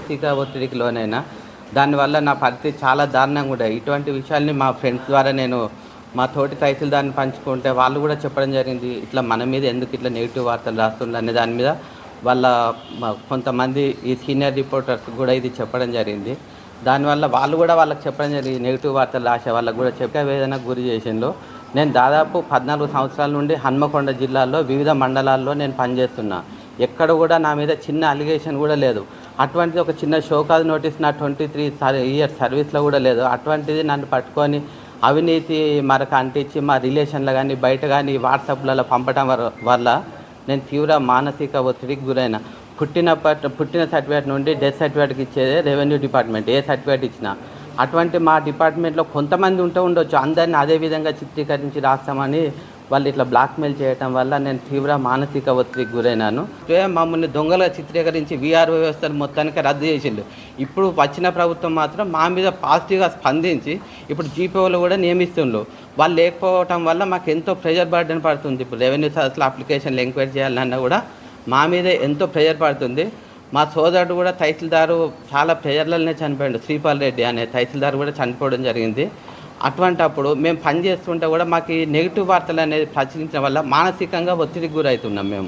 మానసిక ఒత్తిడికి లోనైనా. దానివల్ల నా పరిస్థితి చాలా దారుణంగా ఉండేది. ఇటువంటి విషయాల్ని మా ఫ్రెండ్స్ ద్వారా నేను మా తోటి తహసీల్దార్ని పంచుకుంటే వాళ్ళు కూడా చెప్పడం జరిగింది. ఇట్లా మన మీద ఎందుకు ఇట్లా నెగిటివ్ వార్తలు రాస్తుండ్రు అనే దాని మీద వాళ్ళ కొంతమంది ఈ సీనియర్ రిపోర్టర్స్ కూడా ఇది చెప్పడం జరిగింది. దానివల్ల వాళ్ళు కూడా వాళ్ళకి చెప్పడం జరిగింది. నెగిటివ్ వార్తలు రాసే వాళ్ళకు కూడా చెప్పే వేదనకు గురి చేసిండ్రు. నేను దాదాపు 14 సంవత్సరాల నుండి హన్మకొండ జిల్లాలో వివిధ మండలాల్లో నేను పనిచేస్తున్నా. ఎక్కడ కూడా నా మీద చిన్న అలిగేషన్ కూడా లేదు. అటువంటిది ఒక చిన్న షోకాజ్ నోటీస్ నా 23 ఇయర్స్ సర్వీస్లో కూడా లేదు. అటువంటిది నన్ను పట్టుకొని అవినీతి మరక అంటించి మా రిలేషన్లో కానీ బయట కానీ వాట్సాప్లలో పంపడం వల్ల నేను తీవ్ర మానసిక ఒత్తిడికి గురైన. పుట్టిన సర్టిఫికేట్ నుండి డెత్ సర్టిఫికేట్కి ఇచ్చేదే రెవెన్యూ డిపార్ట్మెంట్. ఏ సర్టిఫికేట్ ఇచ్చినా అటువంటి మా డిపార్ట్మెంట్లో కొంతమంది ఉండొచ్చు. అందరినీ అదే విధంగా చిత్రీకరించి రాస్తామని వాళ్ళు ఇట్లా బ్లాక్మెయిల్ చేయడం వల్ల నేను తీవ్ర మానసిక ఒత్తిడికి గురైనాను. మమ్మల్ని దొంగలుగా చిత్రీకరించి వీఆర్ వ్యవస్థను మొత్తానికి రద్దు చేసిండు. ఇప్పుడు వచ్చిన ప్రభుత్వం మాత్రం మా మీద పాజిటివ్గా స్పందించి ఇప్పుడు జీపీఓలు కూడా నియమిస్తుండ్రు. వాళ్ళు లేకపోవటం వల్ల మాకు ఎంతో ప్రెషర్ బర్డెన్ పడుతుంది. ఇప్పుడు రెవెన్యూ సర్వీస్లో అప్లికేషన్లు ఎంక్వైరీ చేయాలన్నా కూడా మా మీదే ఎంతో ప్రెషర్ పడుతుంది. మా సోదరుడు కూడా తహసీల్దారు చాలా ప్రెషర్లనే చనిపోయాడు. శ్రీపాల్ రెడ్డి అనే తహసీల్దార్ కూడా చనిపోవడం జరిగింది. అటువంటప్పుడు మేము పని చేస్తుంటే కూడా మాకు ఈ నెగిటివ్ వార్తలు అనేది ప్రచురించడం వల్ల మానసికంగా ఒత్తిడికి గురవుతున్నాం మేము.